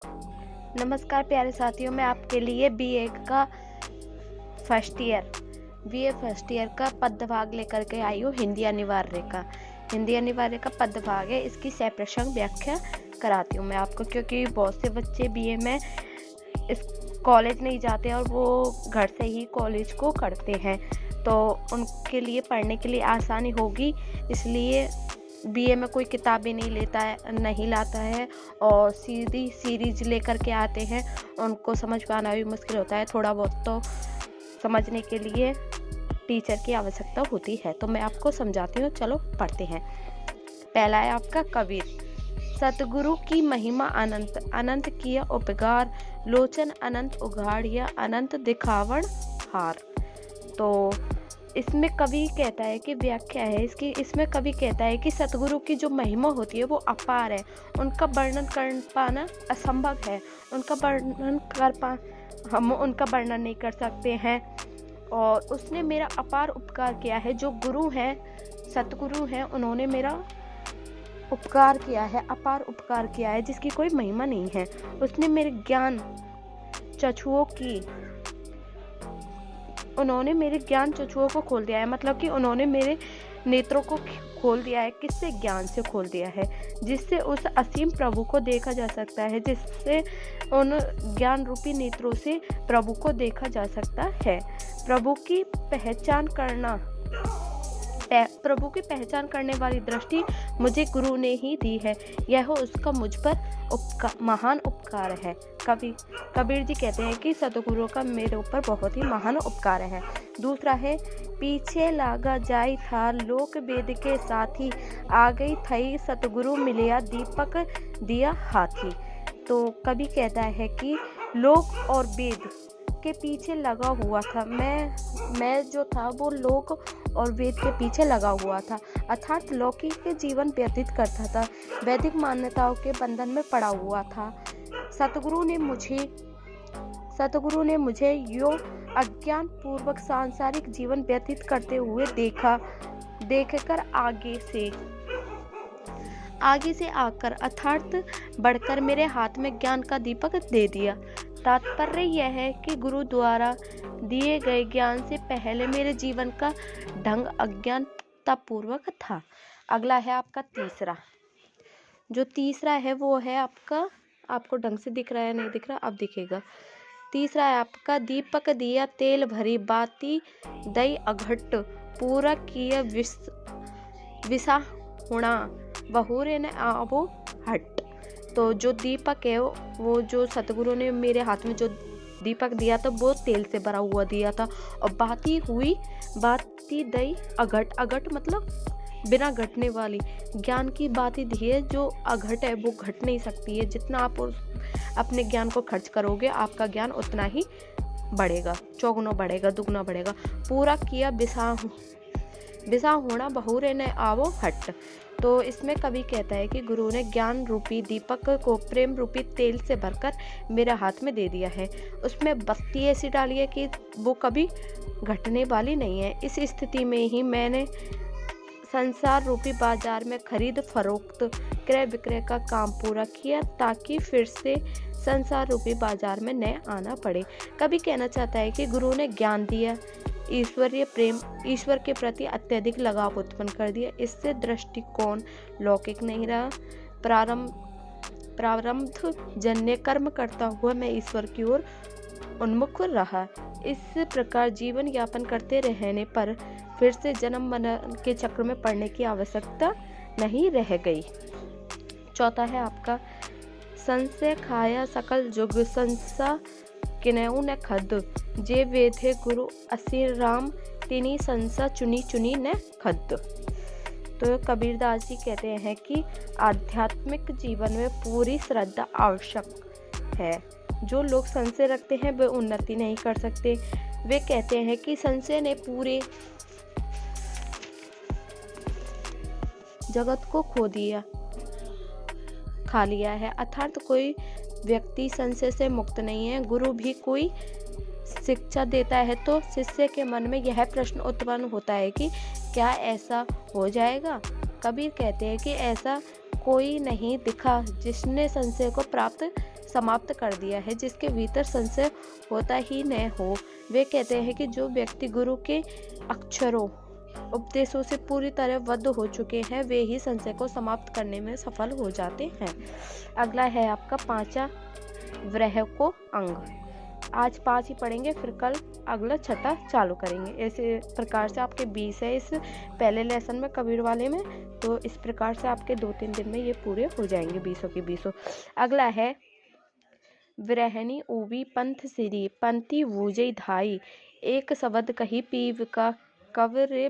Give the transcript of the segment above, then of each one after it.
नमस्कार प्यारे साथियों, मैं आपके लिए बीए फर्स्ट ईयर का पदभाग लेकर के आई हूँ। हिंदी अनिवार्य का पदभाग है। इसकी सप्रसंग व्याख्या कराती हूँ मैं आपको, क्योंकि बहुत से बच्चे बीए में इस कॉलेज नहीं जाते और वो घर से ही कॉलेज को करते हैं, तो उनके लिए पढ़ने के लिए आसानी होगी। इसलिए बीए में कोई किताबें नहीं लाता है और सीधी सीरीज लेकर के आते हैं। उनको समझ पाना भी मुश्किल होता है। थोड़ा बहुत तो समझने के लिए टीचर की आवश्यकता होती है। तो मैं आपको समझाती हूँ, चलो पढ़ते हैं। पहला है आपका कबीर। सतगुरु की महिमा अनंत, अनंत किया उपकार, लोचन अनंत उघाड़िया, अनंत दिखावण हार। तो इसमें कवि कहता है कि व्याख्या है इसकी, इसमें कवि कहता है कि सतगुरु की जो महिमा होती है वो अपार है। उनका वर्णन कर पाना असंभव है। हम उनका वर्णन नहीं कर सकते हैं। और उसने मेरा अपार उपकार किया है। जो गुरु हैं, सतगुरु हैं, उन्होंने मेरा उपकार किया है, अपार उपकार किया है, जिसकी कोई महिमा नहीं है। उसने मेरे उन्होंने मेरे ज्ञान चक्षुओं को खोल दिया है। मतलब कि उन्होंने मेरे नेत्रों को खोल दिया है। किससे? ज्ञान से खोल दिया है, जिससे उस असीम प्रभु को देखा जा सकता है, जिससे उन ज्ञान रूपी नेत्रों से प्रभु को देखा जा सकता है। प्रभु की पहचान करने वाली दृष्टि मुझे गुरु ने ही दी है। यह उसका मुझ पर महान उपकार है। कबीर जी कहते हैं कि सतगुरु का मेरे ऊपर बहुत ही महान उपकार है। दूसरा है पीछे लागा जाई था लोक वेद के साथी, आ गई थई सतगुरु मिलिया दीपक दिया हाथी। तो कवि कहता है कि लोक और वेद के पीछे लगा हुआ था। मैं जो था वो लोक और वेद के पीछे लगा हुआ था, अर्थात लौकिक के जीवन व्यतीत करता था, वैदिक मान्यताओं के बंधन में पड़ा हुआ था। सतगुरु ने मुझे यो अज्ञान पूर्वक सांसारिक जीवन व्यतीत करते हुए देखकर आगे से आकर अर्थात बढ़कर मेरे हाथ में ज्ञान का दीपक दे दिया। तात्पर्य यह है कि गुरु द्वारा दिए गए ज्ञान से पहले मेरे जीवन का ढंग अज्ञानतापूर्वक था। अगला है आपका तीसरा। जो तीसरा है वो है आपको ढंग से दिख रहा है, नहीं दिख रहा, अब दिखेगा। तीसरा है आपका दीपक दिया तेल भरी बाती दई अघट, पूरा किया विसा हुणा बहुरे ने आवो हट। तो जो दीपक है वो जो सतगुरु ने मेरे हाथ में जो दीपक दिया था वो तेल से भरा हुआ दिया था। और बाती दई अघट मतलब बिना घटने वाली ज्ञान की बाती दी है। जो अघट है वो घट नहीं सकती है। जितना आप अपने ज्ञान को खर्च करोगे आपका ज्ञान उतना ही बढ़ेगा, चौगुना बढ़ेगा, दुगना बढ़ेगा। पूरा किया बिसा होना बहुरे ने आवो हट। तो इसमें कवि कहता है कि गुरु ने ज्ञान रूपी दीपक को प्रेम रूपी तेल से भरकर मेरे हाथ में दे दिया है। उसमें बत्ती ऐसी डाली है कि वो कभी घटने वाली नहीं है। इस स्थिति में ही मैंने संसार रूपी बाजार में खरीद फरोख्त क्रय विक्रय का काम पूरा किया, ताकि फिर से संसार रूपी बाजार में न आना पड़े। कवि कहना चाहता है कि गुरु ने ज्ञान दिया, ईश्वरीय प्रेम, ईश्वर के प्रति अत्यधिक लगाव उत्पन्न कर दिया। इससे दृष्टिकोण लौकिक नहीं रहा। प्रारब्ध जन्य कर्म करता हुआ मैं ईश्वर की ओर उन्मुख रहा। इस प्रकार जीवन यापन करते रहने पर फिर से जन्म मरण के चक्र में पड़ने की आवश्यकता नहीं रह गई। चौथा है आपका संशय खाया सकल जुग, संसा किनेऊ न खद, जे वेधे गुरु असीर राम, तिनी संसा चुनी चुनी न खद। तो कबीरदास जी कहते हैं कि आध्यात्मिक जीवन में पूरी श्रद्धा आवश्यक है। जो लोग संशय रखते हैं वे उन्नति नहीं कर सकते। वे कहते हैं कि संशय ने पूरे जगत को खा लिया है, अर्थात कोई व्यक्ति संशय से मुक्त नहीं है। गुरु भी कोई शिक्षा देता है तो शिष्य के मन में यह प्रश्न उत्पन्न होता है कि क्या ऐसा हो जाएगा? कबीर कहते हैं कि ऐसा कोई नहीं दिखा जिसने संशय को प्राप्त समाप्त कर दिया है, जिसके भीतर संशय होता ही न हो। वे कहते हैं कि जो व्यक्ति गुरु के अक्षरों उपदेशों से पूरी तरह बद्ध हो चुके हैं, वे ही संशय को समाप्त करने में सफल हो जाते हैं। अगला है आपका 5वां व्रह को अंग। आज 5 ही पढ़ेंगे, फिर कल अगला 6 चालू करेंगे। ऐसे प्रकार से आपके 20 है इस पहले लेसन में, कबीर वाले में। तो इस प्रकार से आपके 2-3 दिन में ये पूरे हो जाएंगे 20 के 20। अगला है विरहनी ऊवी पंथ सिरी पंथी वूजई धाई, एक शब्द कही पीव का कवरे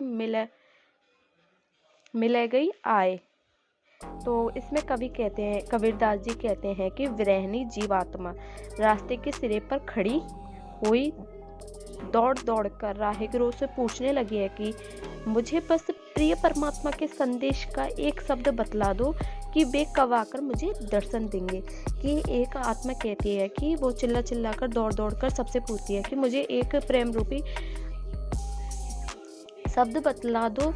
मिले गई आए। तो इसमें कबीरदास जी कहते हैं कि विरहनी जीवात्मा रास्ते के सिरे पर खड़ी हुई दौड़ दौड़ कर राहगीरों से पूछने लगी है कि मुझे बस प्रिय परमात्मा के संदेश का एक शब्द बतला दो कि वे कब आकर मुझे दर्शन देंगे। कि एक आत्मा कहती है कि वो चिल्ला चिल्ला कर दौड़ दौड़ कर सबसे पूछती है कि मुझे एक प्रेम रूपी शब्द बतला दो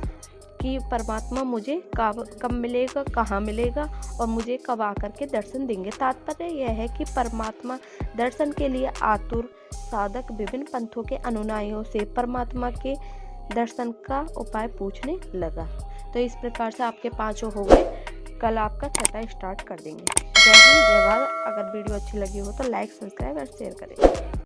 कि परमात्मा मुझे कब मिलेगा, कहाँ मिलेगा और मुझे कब आकर के दर्शन देंगे। तात्पर्य यह है कि परमात्मा दर्शन के लिए आतुर साधक विभिन्न पंथों के अनुयायियों से परमात्मा के दर्शन का उपाय पूछने लगा। तो इस प्रकार से आपके 5 हो गए। कल आपका 6 स्टार्ट कर देंगे। जय हिंद, जय भारत। अगर वीडियो अच्छी लगी हो तो लाइक, सब्सक्राइब और शेयर करें।